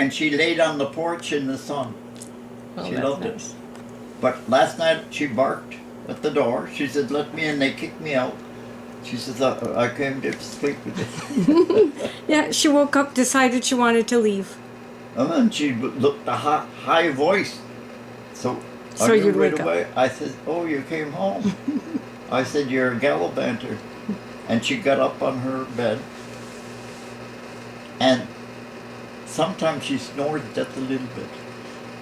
and she laid on the porch in the sun. Oh, She that's loved nice. it. But last night she barked at the door. She said, "Let me in." They kicked me out. She says, "I came to sleep with you." Yeah, she woke up, decided she wanted to leave. And then she looked a high voice. So, So are you you'd right wake up. away? I said, "Oh, you came home." I said, "You're a gallivanter." And she got up on her bed. And sometimes she snores just a little bit.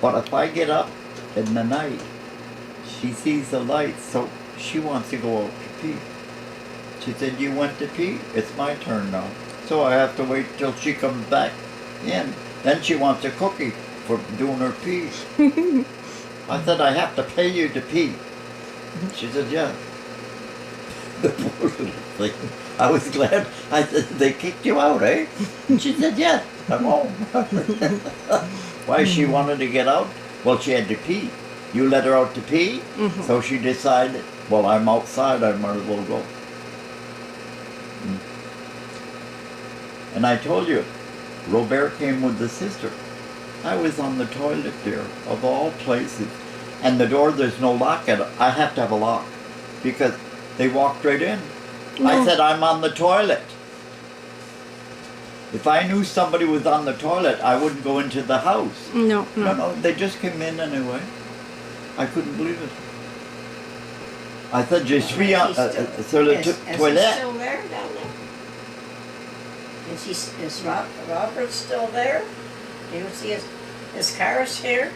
But if I get up in the night, she sees the lights, so she wants to go out to pee. She said, "You went to pee? It's my turn now." So I have to wait till she comes back in. Then she wants a cookie for doing her pee. I said, "I have to pay you to pee." She said, "Yeah." The poor little thing. I was glad. I said, "They kicked you out, eh?" She said, "Yes, I'm home." Why she wanted to get out? Well, she had to pee. You let her out to pee, so she decided, well, I'm outside, I might as well go. And I told you, Robert came with the sister. I was on the toilet there, of all places. And the door, there's no lock at it. I have to have a lock because they walked right in. No. I said, "I'm on the toilet." If I knew somebody was on the toilet, I wouldn't go into the house. No, no. No, they just came in anyway. I couldn't believe it. I said, "Je suis sur le Is he toilet." still there down there? Is Robert still there? Do you see his car's here?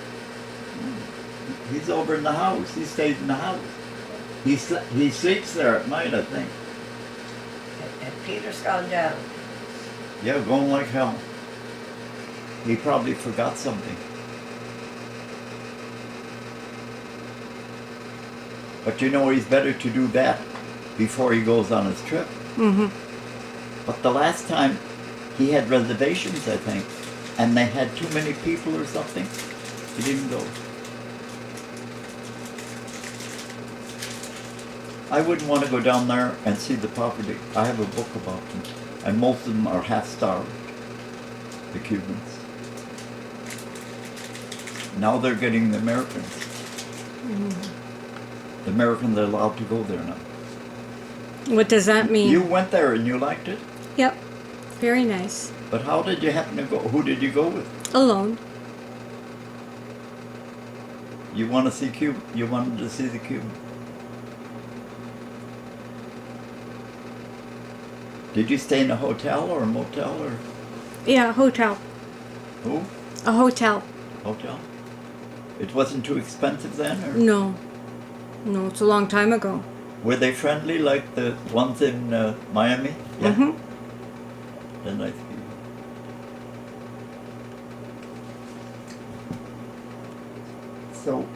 He's over in the house. He stays in the house. He sleeps there at night, I think. And Peter's gone down. Yeah, going like hell. He probably forgot something. But you know, he's better to do that before he goes on his trip. Mm-hmm. But the last time, he had reservations, I think, and they had too many people or something. He didn't go. I wouldn't want to go down there and see the property. I have a book about them, and most of them are half-starved, the Cubans. Now they're getting the Americans. The Americans are allowed to go there now. What does that mean? You went there and you liked it? Yep. Very nice. But how did you happen to go? Who did you go with? Alone. You want to see Cuba? You wanted to see the Cuban? Did you stay in a hotel or a motel or Yeah, hotel. who? A hotel. Hotel? It wasn't too expensive then, or No. No, it's a long time ago. were they friendly like the ones in Miami? Yeah. Mm-hmm. They're nice people. So,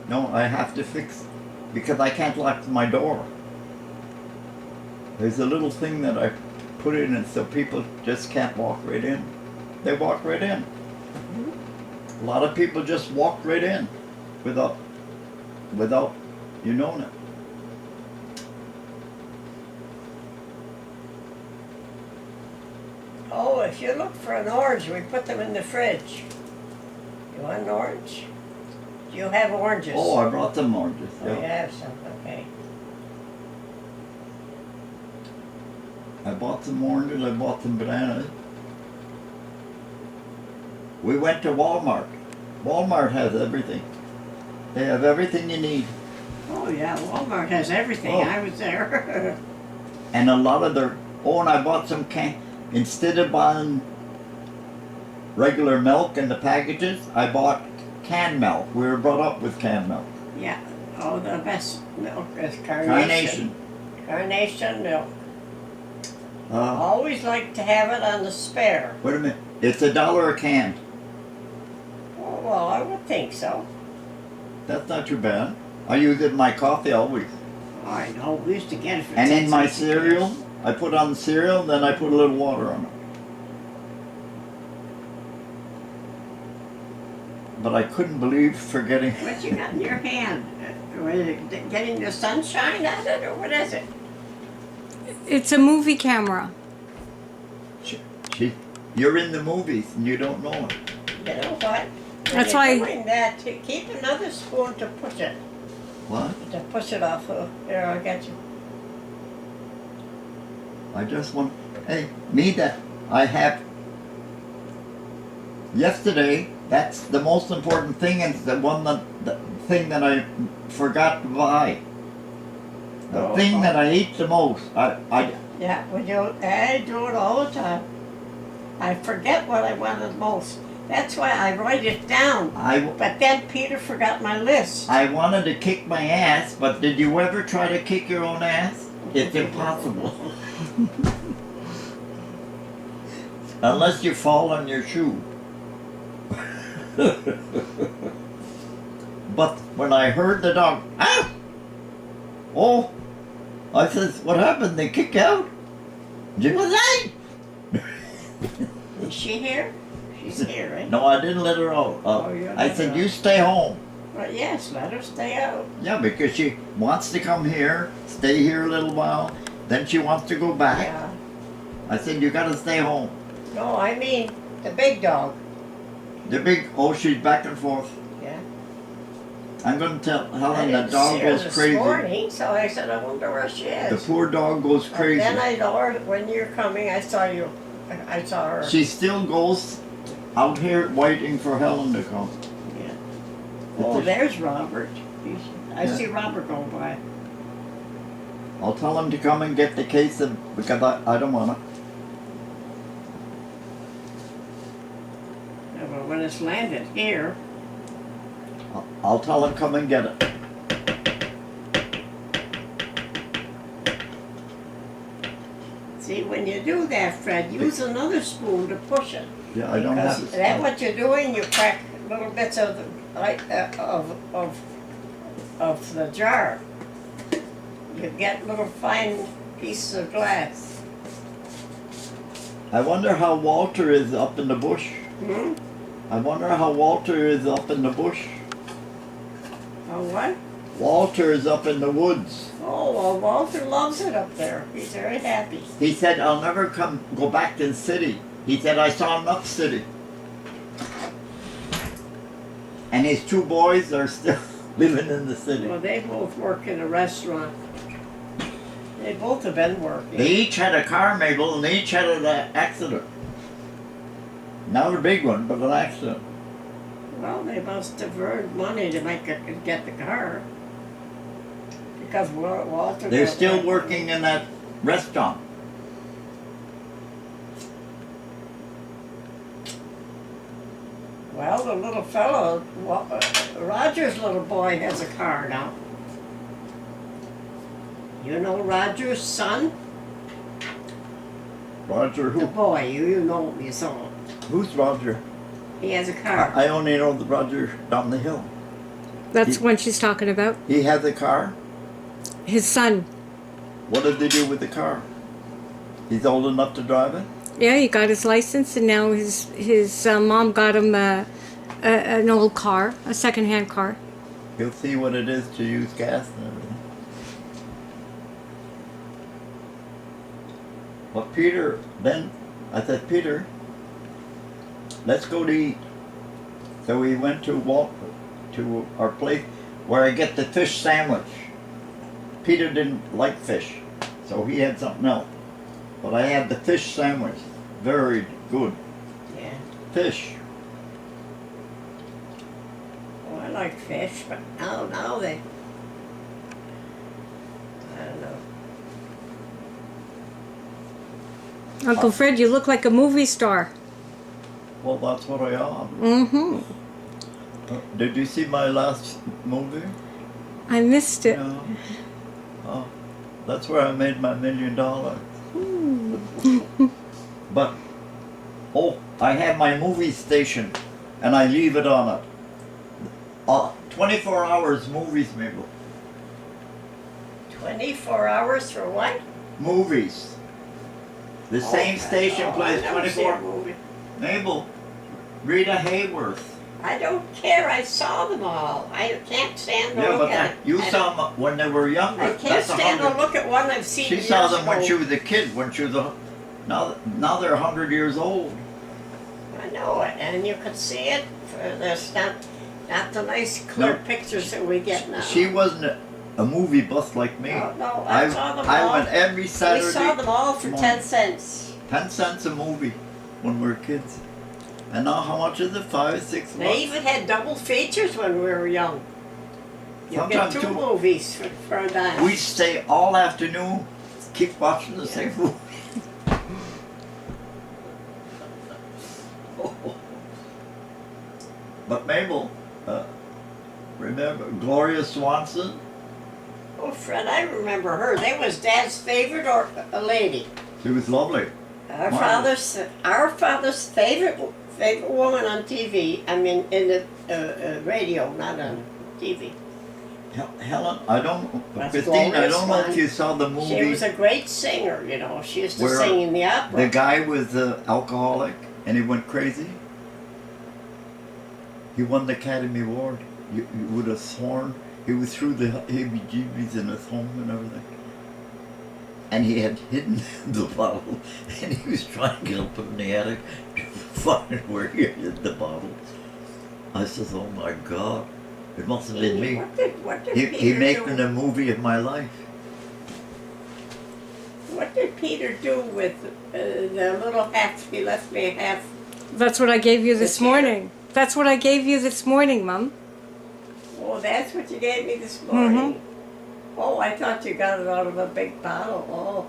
no, I have to fix because I can't lock my door. There's a little thing that I put in it so people just can't walk right in. They walk right in. A lot of people just walk right in without you knowing it. Oh, if you look for an orange, we put them in the fridge. You want an orange? Do you have oranges? Oh, I brought some oranges. Oh, you Yeah. have some, okay. I bought some oranges, I bought some bananas. We went to Walmart. Walmart has everything. They have everything you need. Oh, yeah, Walmart has everything. Oh. I was there. And a lot of their, oh, and I bought some instead of buying regular milk in the packages, I bought canned milk. We were brought up with canned milk. Yeah. Oh, the best milk is Carnation. Carnation milk. Uh, Always like to have it on the spare. wait a minute. It's $1 a can. Oh, well, I would think so. That's not too bad. I use it in my coffee always. Oh, I know. We used to get it for And 10 in my cents a cereal, piece. I put on the cereal, then I put a little water on it. But I couldn't believe forgetting. What you got in your hand? Was it getting the sunshine at it, or what is it? It's a movie camera. She You're in the movies and you don't know it. You know what? When That's you're why- doing that, to keep another spoon to push it. What? To push it off. Here, I'll get you. I just want, hey, me that I have, yesterday, that's the most important thing, and the thing that I forgot to buy. The Oh, thing oh. that I eat the most, Yeah, I do it all the time. I forget what I wanted most. That's why I write it down. But then Peter forgot my list. I wanted to kick my ass, but did you ever try to kick your own ass? It's impossible. Unless you fall on your shoe. But when I heard the dog, ah! Oh! I says, what happened? They kick out? Did you say? Is she here? She's here, right? No, I didn't let her out. Oh, you I let said, her you out. stay home. Well, yes, let her stay out. Yeah, because she wants to come here, stay here a little while, then she wants to go back. Yeah. I said, you gotta stay home. No, I mean the big dog. The big, oh, she's back and forth. Yeah. I'm gonna tell I Helen the didn't dog see her goes this crazy. morning, so I said, I wonder where she The is. poor dog goes And crazy. then I know her, when you're coming, I saw you. I saw her. She still goes out here waiting for Helen to come. Yeah. Oh, there's Robert. I Yeah. see Robert going by. I'll tell him to come and get the case of, because I don't wanna. Yeah, but when it's landed here, I'll tell him come and get it. see, when you do that, Fred, use another spoon to push it. Yeah, I don't have Because to. that's what you're doing, you crack little bits of the, of the jar. You get little fine pieces of glass. I wonder how Walter is up in the bush. Hmm? I wonder how Walter is up in the bush. Oh, what? Walter is up in the woods. Oh, well, Walter loves it up there. He's very happy. He said, I'll never go back to the city. He said, I saw enough city. And his two boys are still living in the city. Well, they both work in a restaurant. They both have been working. They each had a car, Mabel, and they each had an accident. Not a big one, but an accident. Well, they must have earned money to get the car. Because Walter... They're still working in that restaurant. Well, the little fellow, Roger's little boy has a car now. You know Roger's son? Roger The who? boy, you know him, you saw him. Who's Roger? He has a car. I only know the Roger down the hill. That's when she's talking about. He has a car? His son. What did they do with the car? He's old enough to drive it? Yeah, he got his license, and now his mom got him an old car, a secondhand car. He'll see what it is to use gas and everything. But Peter, then I said, Peter, let's go to eat. So we went to our place where I get the fish sandwich. Peter didn't like fish, so he had something else. But I had the fish sandwich. Very good. Yeah. Fish. Oh, I like fish, but now they... I don't know. Uncle Fred, you look like a movie star. Well, that's what I am. Mm-hmm. Did you see my last movie? I missed it. Yeah. Oh, that's where I made my $1 million. But, oh, I have my movie station, and I leave it on it. 24 hours movies, Mabel. 24 hours for what? Movies. The same station plays I never see a 24. movie. Mabel, Rita Hayworth. I don't care. I saw them all. I can't stand to Yeah, look but at it. you saw them when they were younger. I can't That's stand to 100. look at one I've seen She years saw them when ago. she was a kid, when she was now they're 100 years old. I know it, and you could see it. There's not the nice clear No. pictures that we get now. She wasn't a movie buff like me. No, I saw them all. I went every Saturday. We saw them all for morning. 10 cents. 10 cents a movie when we were kids. And now how much is it? 5, 6 They bucks? even had double features when we were young. You get Sometimes two two. movies for a dime. We'd stay all afternoon, keep watching the same movie. But Mabel, remember Gloria Swanson? Oh, Fred, I remember her. They was Dad's favorite or a lady. She was lovely. Our Marvelous. father's favorite woman on TV. I mean, in the radio, not on TV. Helen, I don't, That's Christine, I Gloria don't know if Swan. you saw the movie. She was a great singer, you know. She used to Where sing in the opera. The guy was alcoholic and he went crazy. He won the Academy Award. You would have sworn he was through the heebie-jeebies in his home and everything. And he had hidden the bottle and he was trying to get up in the attic to find where he hid the bottle. I says, oh my God, it must have been me. What did He Peter making do? a movie of my life. What did Peter do with the little half? He left me a half. That's what I gave you this This year. morning. That's what I gave you this morning, Mom. Oh, that's what you gave me this morning. Oh, I thought you got it out of a big bottle. Oh.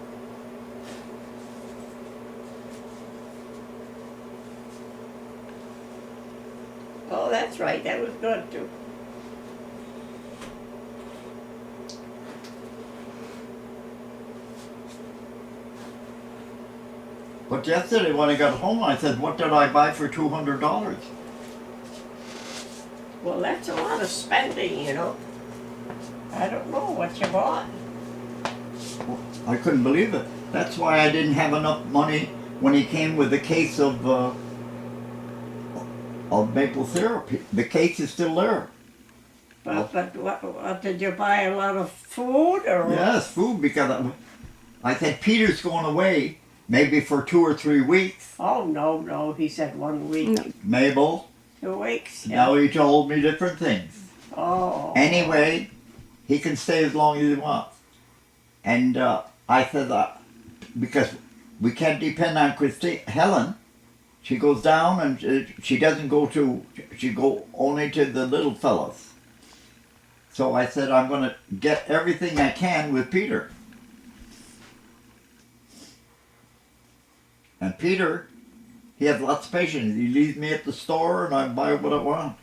Oh, that's right. That was good too. But yesterday when I got home, I said, what did I buy for $200? Well, that's a lot of spending, you know. I don't know what you bought. I couldn't believe it. That's why I didn't have enough money when he came with a case of maple syrup. The case is still there. But what did you buy? A lot of food or? Yes, food, because I said, Peter's going away maybe for 2 or 3 weeks. Oh no, he said 1 week, No. Mabel, 2 weeks. now he told me different things. Oh. Anyway, he can stay as long as he wants. And I said, because we can't depend on Helen. She goes down and she doesn't go she go only to the little fellas. So I said, I'm going to get everything I can with Peter. And Peter, he has lots of patience. He leaves me at the store and I buy what I want.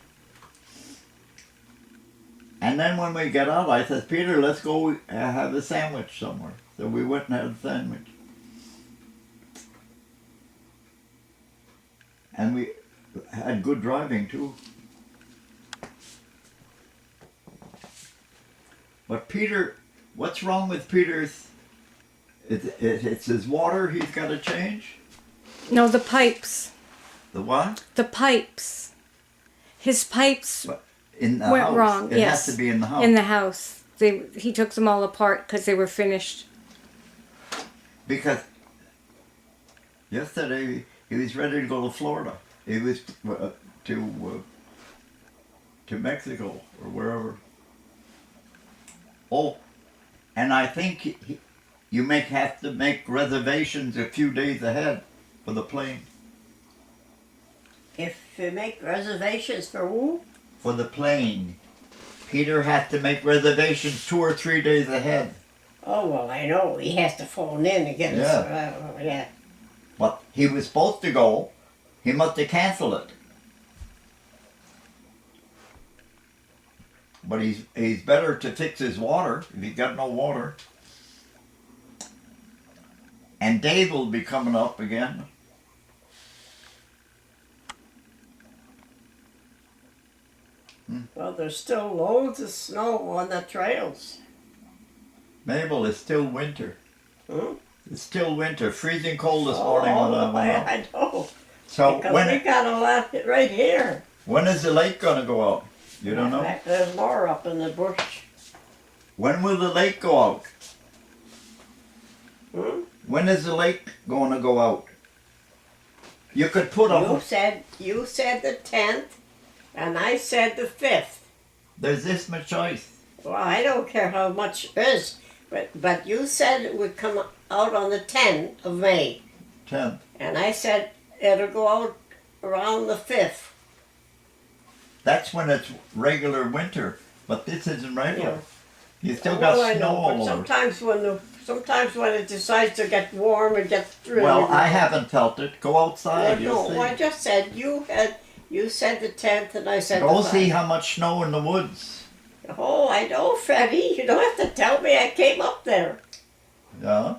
And then when we get out, I said, Peter, let's go have a sandwich somewhere. So we went and had a sandwich. And we had good driving too. But Peter, what's wrong with Peter's? It's his water he's got to change? No, the pipes. The what? The pipes. His pipes In the went house. wrong. It yes. has to be in the house. In the house. He took them all apart because they were finished. Because yesterday he was ready to go to Florida. He was to Mexico or wherever. Oh, and I think you have to make reservations a few days ahead for the plane. If you make reservations for who? For the plane. Peter had to make reservations 2 or 3 days ahead. Oh, well, I know. He has to phone in to get his... yeah. But he was supposed to go. He must have canceled it. But he's better to fix his water if he's got no water. And Dave will be coming up again. Well, there's still loads of snow on the trails. Mabel, it's still winter. Hmm? It's still winter. Freezing cold this morning when I went out. I know. So Because we got a lot right here. when is the lake going to go out? You don't know? There's more up in the bush. When will the lake go out? Hmm? When is the lake going to go out? You could put a. You said the 10th, and I said the 5th. There's this much ice. Well, I don't care how much it is, but you said it would come out on the 10th of May. 10th. And I said it'll go out around the 5th. That's when it's regular winter, but this isn't regular. Yeah. You still got I snow know, all but over. sometimes when it decides to get warm and get through. Well, I haven't felt it. Go outside. You'll see. I just said you said the 10th and I said Go the 5th. see how much snow in the woods. Oh, I know, Freddie. You don't have to tell me. I came up there. Yeah.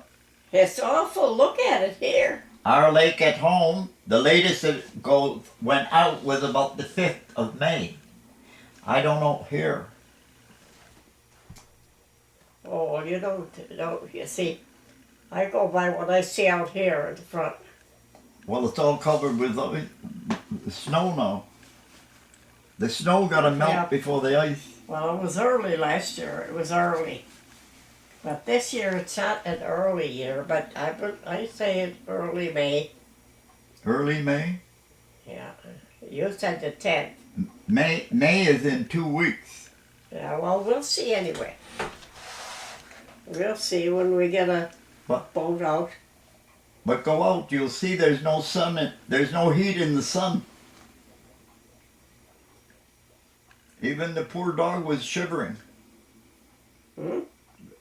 It's awful. Look at it here. Our lake at home, the latest it went out was about the 5th of May. I don't know here. Oh, you don't. You see, I go by what I see out here at the front. Well, it's all covered with the snow now. The snow got to melt Yeah. before the ice. Well, it was early last year. It was early. But this year it's not an early year, but I say it's early May. Early May? Yeah. You said the 10th. May is in 2 weeks. Yeah, well, we'll see anyway. We'll see when we get a What? boat out. But go out, you'll see there's no sun, there's no heat in the sun. Even the poor dog was shivering. Hmm?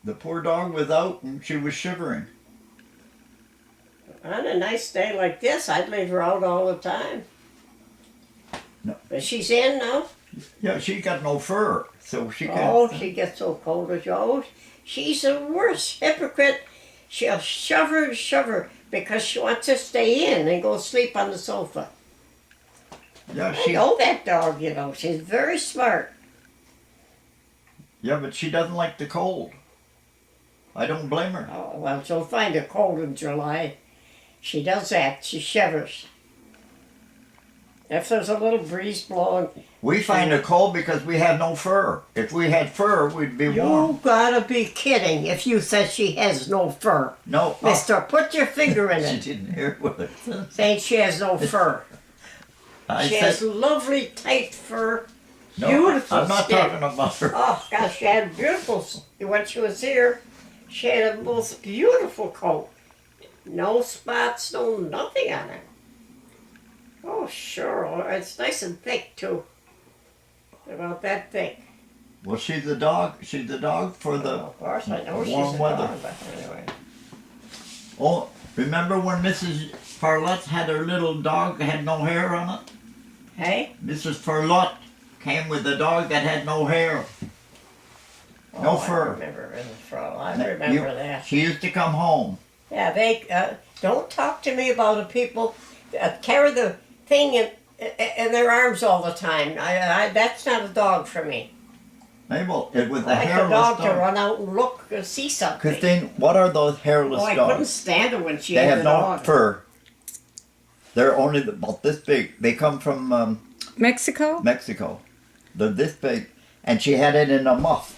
The poor dog was out and she was shivering. On a nice day like this, I'd leave her out all the time. No. But she's in now. Yeah, she got no fur, so she can't. Oh, she gets so cold as oh, she's the worst hypocrite. She'll shove her because she wants to stay in and go sleep on the sofa. Yeah, I know that dog, you know. She's very smart. Yeah, but she doesn't like the cold. I don't blame her. Oh, well, she'll find it cold in July. She does that. She shivers. If there's a little breeze blowing. We find it cold because we have no fur. If we had fur, we'd be warm. You gotta be kidding if you said she has no fur. No. Mister, put your finger in She it. didn't hear what it said. Saying she has no fur. I She said, has lovely, tight fur. no, Beautiful I'm not skin. talking about her. Oh, gosh, she had beautiful, when she was here, she had a most beautiful coat. No spots, no nothing on it. Oh, sure. It's nice and thick, too. About that thick. Well, she's a dog. She's a dog for the Of course, I know she's warm a weather. dog, but anyway. Oh, remember when Mrs. Farlette had her little dog that had no hair on it? Hey? Mrs. Farlette came with a dog that had no hair. No fur. I remember that. She used to come home. Yeah, they don't talk to me about the people that carry the thing in their arms all the time. That's not a dog for me. Mabel, it was I a like hairless a dog to dog. run out and look and see something. Christine, what are those hairless Oh, I couldn't dogs? stand it when she They had have the no dog. fur. They're only about this big. They come from Mexico? Mexico. They're this big. And she had it in a muff.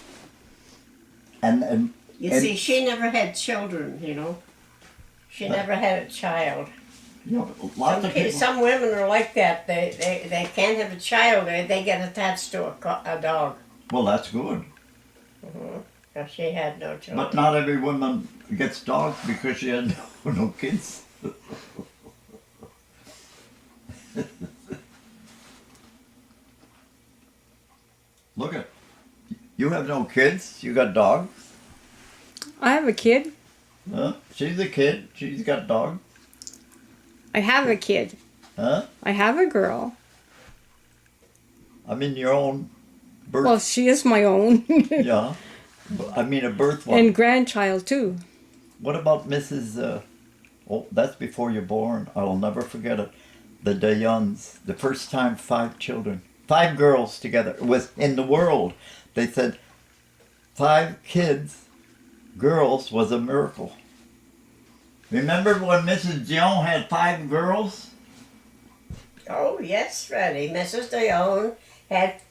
And You see, she never had children, you know. She never had a child. you know, lots of people. Some women are like that. They can't have a child. They get attached to a dog. Well, that's good. No, she had no children. But not every woman gets dogs because she had no kids. Look at you have no kids. You got dogs. I have a kid. Huh? She's a kid. She's got dogs. I have a kid. Huh? I have a girl. I mean your own birth. Well, she is my own. Yeah. I mean a birth one. And grandchild, too. What about Mrs. Oh, that's before you're born. I'll never forget it. The Dayons. The first time 5 children. 5 girls together. It was in the world. They said 5 kids, girls, was a miracle. Remember when Mrs. Dion had 5 girls? Oh, yes, Freddie. Mrs. Dion had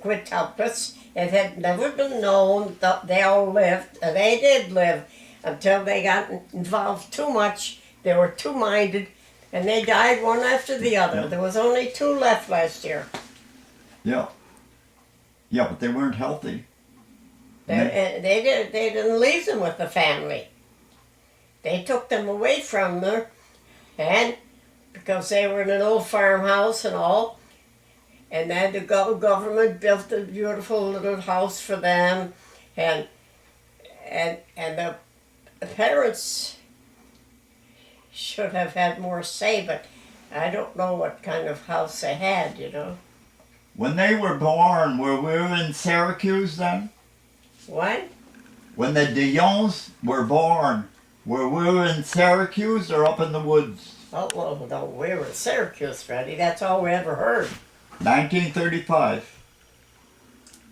quintuplets. It had never been known that they all lived. And they did live until they got involved too much. They were too minded. And they died one after the other. Yeah. There was only 2 left last year. Yeah. Yeah, but they weren't healthy. They didn't leave them with the family. They took them away from there, and because they were in an old farmhouse and all, and then the government built a beautiful little house for them, and the parents should have had more say, but I don't know what kind of house they had, you know. When they were born, were we in Syracuse then? What? When the Dions were born, were we in Syracuse or up in the woods? Oh, well, no, we were in Syracuse, Freddie. That's all we ever heard. 1935.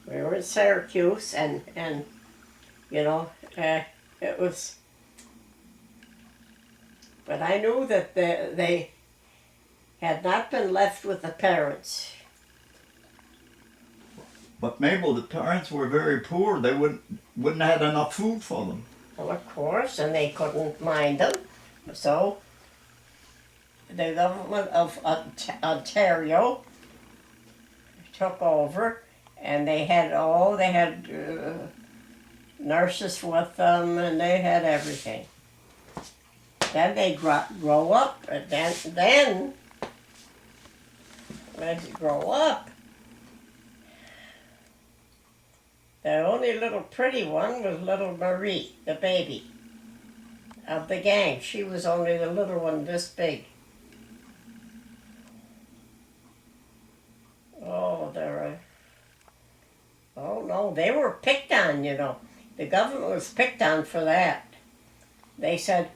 We were in Syracuse, and you know, it was. But I knew that they had not been left with the parents. But Mabel, the parents were very poor. They wouldn't have had enough food for them. Well, of course, and they couldn't mind them. So the government of Ontario took over, and they had nurses with them, and they had everything. Then they grow up, and then as you grow up, the only little pretty one was little Marie, the baby of the gang. She was only the little one this big. Oh, no, they were picked on, you know. The government was picked on for that. They said,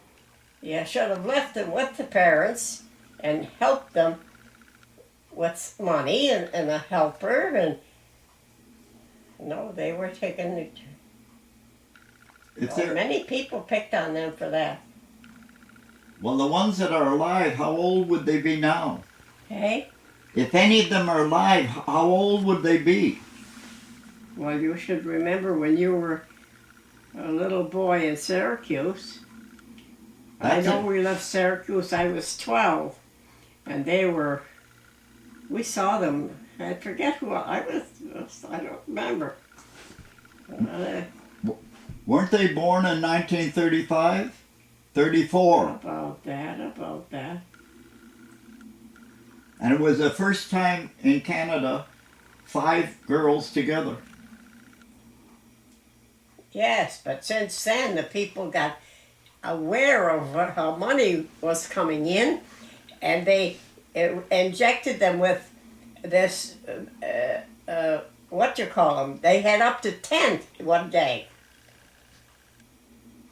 you should have left them with the parents and helped them with money and a helper, and no, they were taking it. Many people picked on them for that. Well, the ones that are alive, how old would they be now? Hey? If any of them are alive, how old would they be? Well, you should remember when you were a little boy in Syracuse. I know we left Syracuse, I was 12, and we saw them. I forget who I was, I don't remember. Weren't they born in 1935? 34. About that. And it was the first time in Canada 5 girls together. Yes, but since then the people got aware of how money was coming in, and they injected them with this, they had up to 10 one day,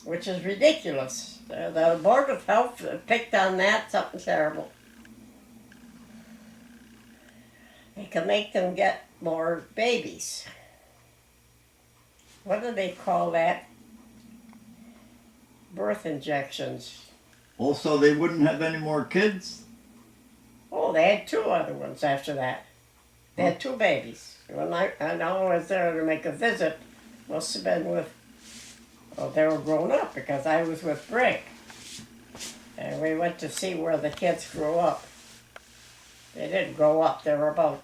which is ridiculous. The Board of Health picked on that, something terrible. They can make them get more babies. What do they call that? Birth injections. Also, they wouldn't have any more kids? Oh, they had 2 other ones after that. They had 2 babies. When I was there to make a visit, must have been with, well, they were grown up because I was with Brick. And we went to see where the kids grew up. They didn't grow up, they were about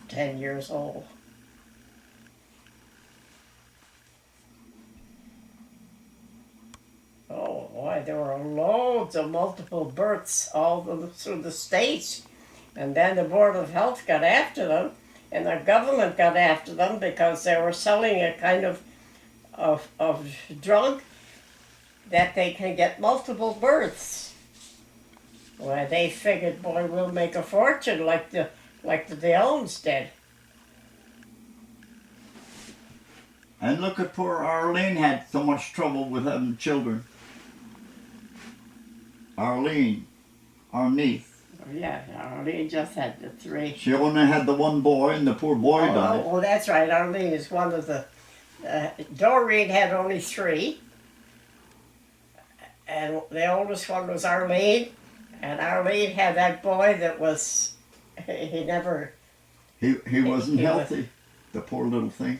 10 years old. Oh boy, there were loads of multiple births all through the states. And then the Board of Health got after them, and the government got after them because they were selling a kind of drug that they can get multiple births. Well, they figured, boy, we'll make a fortune like the Dion's did. And look at poor Arlene had so much trouble with having children. Arlene, our niece. Oh, yeah, Arlene just had the 3. She only had the one boy, and the poor boy died. Oh, that's right. Arlene is one of the. Doreen had only 3, and the oldest one was Arlene, and Arlene had that boy that was. He never. He wasn't healthy, the poor little thing.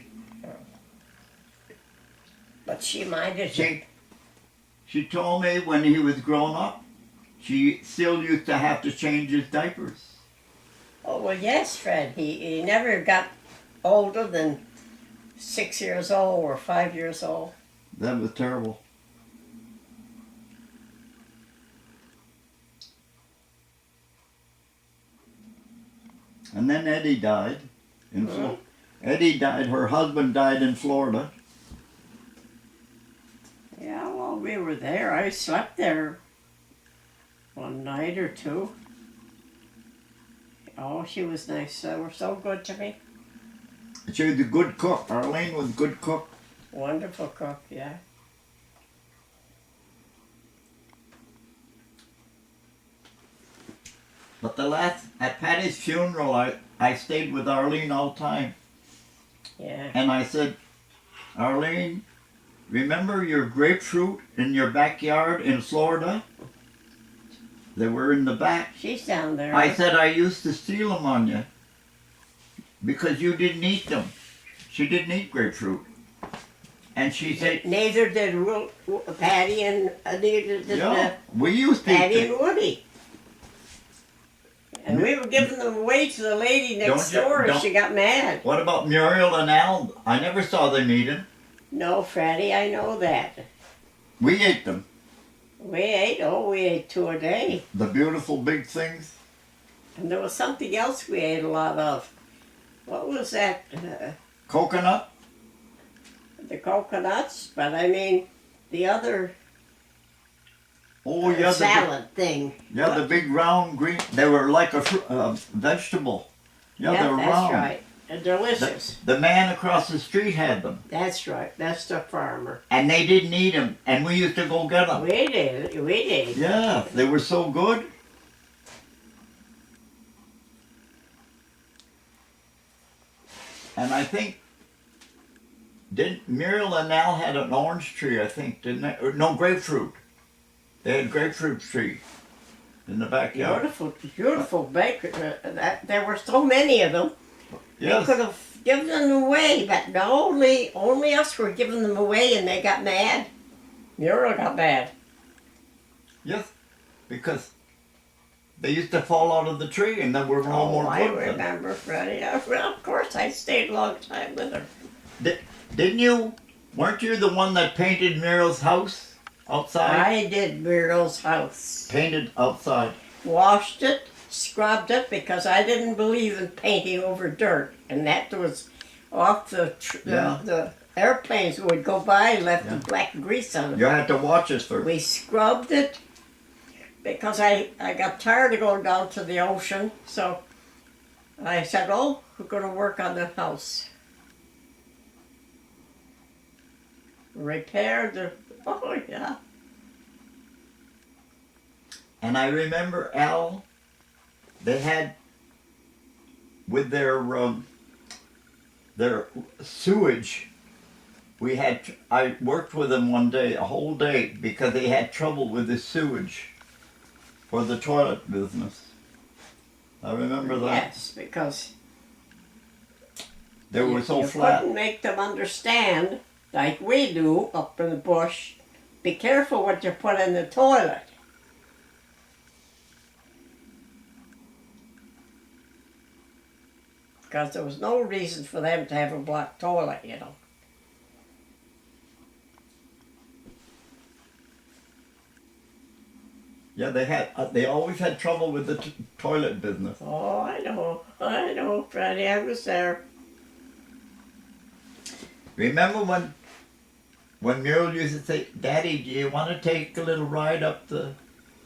But she minded him. She told me when he was grown up, she still used to have to change his diapers. Oh, well, yes, Fred. He never got older than 6 years old or 5 years old. That was terrible. And then Eddie died. Eddie died. Her husband died in Florida. Yeah, well, we were there. I slept there one night or two. Oh, she was nice. They were so good to me. She was a good cook. Arlene was a good cook. Wonderful cook, yeah. But at Patty's funeral, I stayed with Arlene all the time. Yeah. And I said, Arlene, remember your grapefruit in your backyard in Florida? They were in the back. She's down there. I said, I used to steal them on you because you didn't eat them. She didn't eat grapefruit. And she said, neither did Patty and neither did we used to eat Patty them. and Woody. And we were giving them away to the lady next door and she got mad. What about Muriel and Al? I never saw them eating. No, Freddie, I know that. We ate them. We ate 2 a day. The beautiful big things. And there was something else we ate a lot of. What was that? Coconut. The coconuts, but I mean the other salad thing. Yeah, the big round green. They were like a vegetable. Yeah, they were that's round. right. And delicious. The man across the street had them. That's right. That's the farmer. And they didn't eat them, and we used to go get them. We did. Yeah, they were so good. And I think, Muriel and Al had an orange tree, I think, didn't they? Or, no, grapefruit. They had grapefruit tree in the backyard. Beautiful baker. There were so many of them. Yes. They could have given them away, but no, only us were giving them away, and they got mad. Muriel got mad. Yes, because they used to fall out of the tree, and then were no more good. I remember, Freddie. Well, of course, I stayed a long time with her. Didn't you? Weren't you the one that painted Muriel's house outside? I did Muriel's house. Painted outside. Washed it, scrubbed it, because I didn't believe in painting over dirt. And that was off the airplanes would go by and left the black grease on it. You had to watch us first. We scrubbed it because I got tired of going down to the ocean. So I said, oh, we're going to work on the house. Repaired the, oh yeah. And I remember Al, they had, with their sewage, I worked with them one day, a whole day, because they had trouble with the sewage for the toilet business. I remember that. Yes, because They were so you flat. couldn't make them understand, like we do up in the bush, be careful what you put in the toilet. Because there was no reason for them to have a blocked toilet, you know. Yeah, they always had trouble with the toilet business. Oh, I know, Freddie, I was there. Remember when Muriel used to say, "Daddy, do you want to take a little ride up the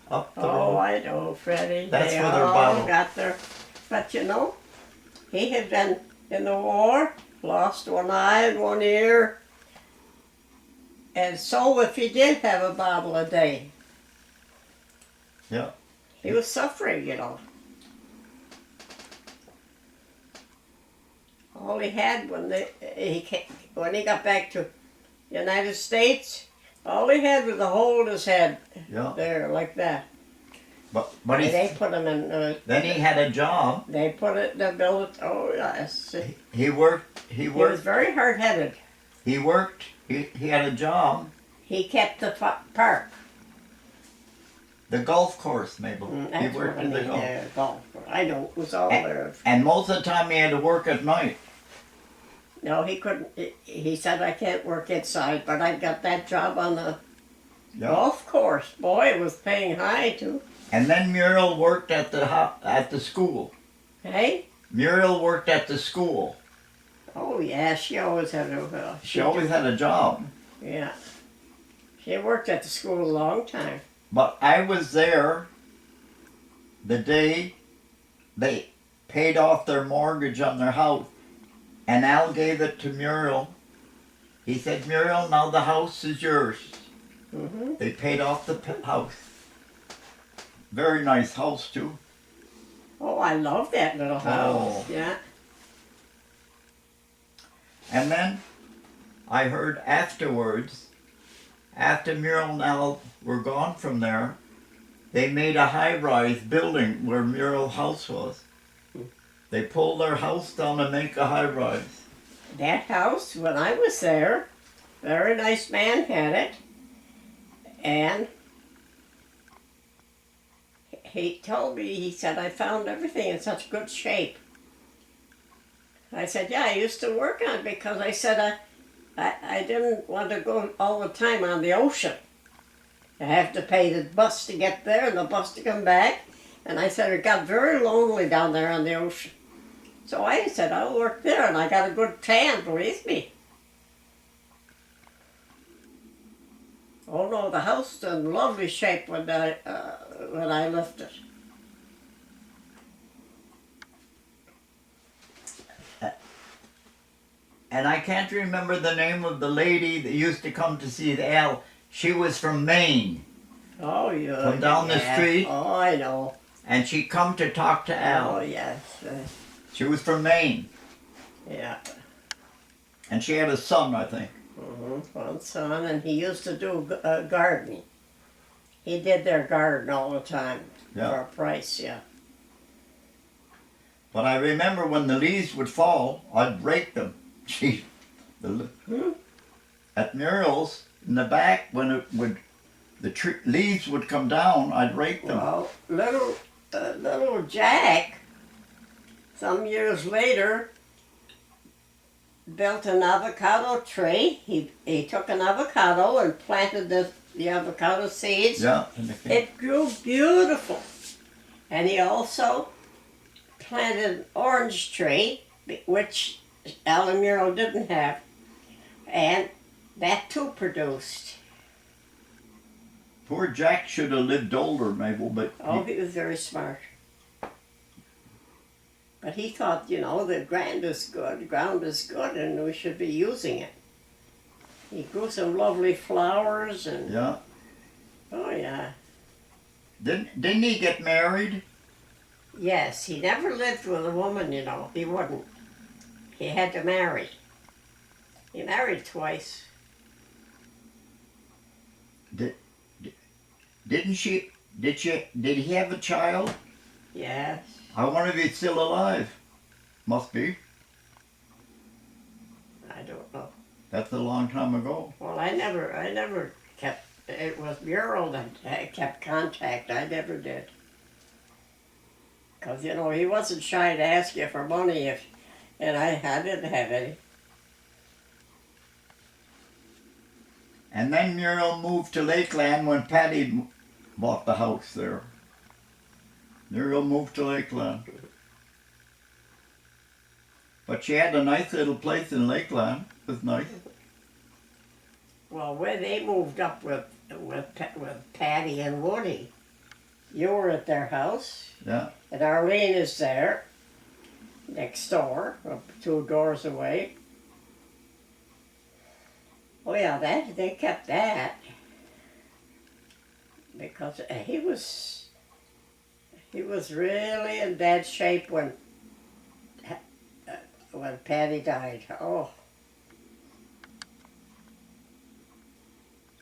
Oh, road?" I know, Freddie. That's they for their all bottle. got their, but you know, he had been in the war, lost one eye and one ear, and so if he did have a bottle a day, Yeah. he was suffering, you know. All he had when he got back to the United States, all he had was a hole in his head Yeah. there, like that. But And they put him in. then he had a job. They put it. They built it. Oh yes. He worked. He was very hard-headed. He worked. He had a job. He kept the park. The golf course, Mabel. He That's worked what I in the mean, golf. golf. I know it was all there. And most of the time he had to work at night. No, he couldn't. He said, I can't work inside, but I got that job on the Yeah. golf course. Boy, it was paying high, too. And then Muriel worked at the school. Hey? Muriel worked at the school. Oh, yeah, she always had a... She always had a job. Yeah. She worked at the school a long time. But I was there the day they paid off their mortgage on their house. And Al gave it to Muriel. He said, Muriel, now the house is yours. Mm-hmm. They paid off the house. Very nice house, too. Oh, I love that little house. Oh. Yeah. And then I heard afterwards, after Muriel and Al were gone from there, they made a high-rise building where Muriel's house was. They pulled their house down to make a high-rise. That house, when I was there, very nice man had it. And he told me, he said, I found everything in such good shape. I said, yeah, I used to work on it because I said I didn't want to go all the time on the ocean. I have to pay the bus to get there and the bus to come back. And I said, it got very lonely down there on the ocean. So I said, I'll work there, and I got a good tan, believe me. Oh no, the house was in lovely shape when I left it. And I can't remember the name of the lady that used to come to see Al. She was from Maine. Oh, yeah. From down the street. Oh, I know. And she come to talk to Al. Oh, yes. She was from Maine. Yeah. And she had a son, I think. One son, and he used to do gardening. He did their garden all the time Yeah. for a price, yeah. But I remember when the leaves would fall, I'd rake them. At Muriel's, in the back, when it would, leaves would come down, I'd rake them. Well, little Jack, some years later, built an avocado tree. He took an avocado and planted the avocado seeds. Yeah. It grew beautiful. And he also planted an orange tree, which Alan Muriel didn't have. And that too produced. Poor Jack should have lived older, Mabel, but Oh, he was very smart. But he thought, the ground is good, and we should be using it. He grew some lovely flowers, and yeah. oh yeah. Didn't he get married? Yes, he never lived with a woman, he wouldn't. He had to marry. He married twice. Did he have a child? Yes. I wonder if he's still alive. Must be. I don't know. That's a long time ago. Well, I never kept, it was Muriel that kept contact. I never did. Because, he wasn't shy to ask you for money and I didn't have any. And then Muriel moved to Lakeland when Patty bought the house there. Muriel moved to Lakeland. But she had a nice little place in Lakeland. It was nice. Well, when they moved up with Patty and Woody, you were at their house. Yeah. And Arlene is there, next door, 2 doors away. Oh yeah, they kept that. Because he was really in bad shape when Patty died. Oh.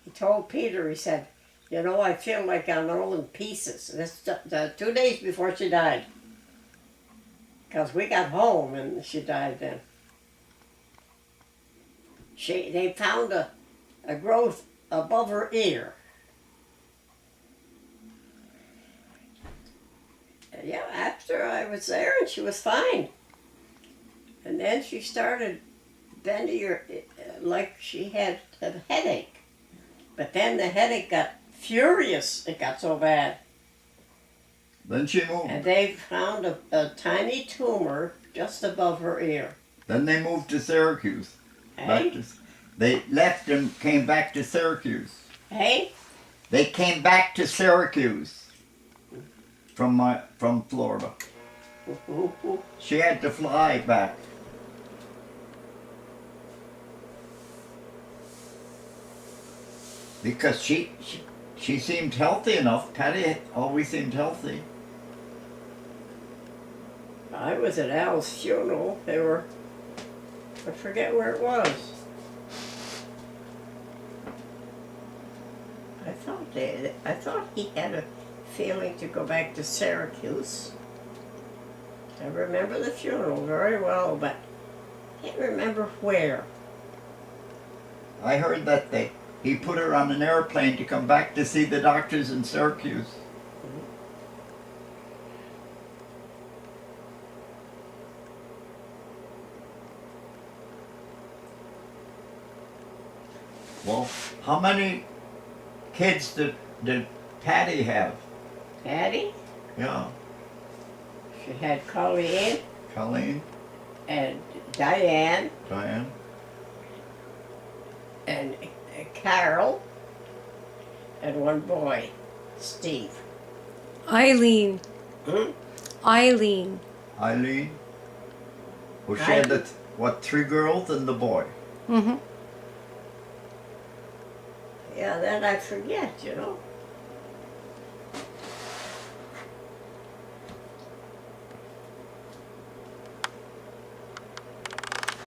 He told Peter, he said, I feel like I'm all in pieces. This 2 days before she died. Because we got home and she died then. They found a growth above her ear. Yeah, after I was there, and she was fine. And then she started bending her, like she had a headache. But then the headache got furious. It got so bad. Then she moved. And they found a tiny tumor just above her ear. Then they moved to Syracuse. Hey? They left and came back to Syracuse. Hey? They came back to Syracuse from Florida. She had to fly back. Because she seemed healthy enough. Patty always seemed healthy. I was at Al's funeral. They were, I forget where it was. I thought he had a feeling to go back to Syracuse. I remember the funeral very well, but I can't remember where. I heard that he put her on an airplane to come back to see the doctors in Syracuse. Well, how many kids did Patty have? Patty, Yeah, she had Colleen Colleen, and Diane Diane, and Carol and one boy, Steve. Eileen. Hmm? Eileen. Eileen. Well, she had the, what, 3 girls and the boy. Mm-hmm. Yeah, that I forget, you know.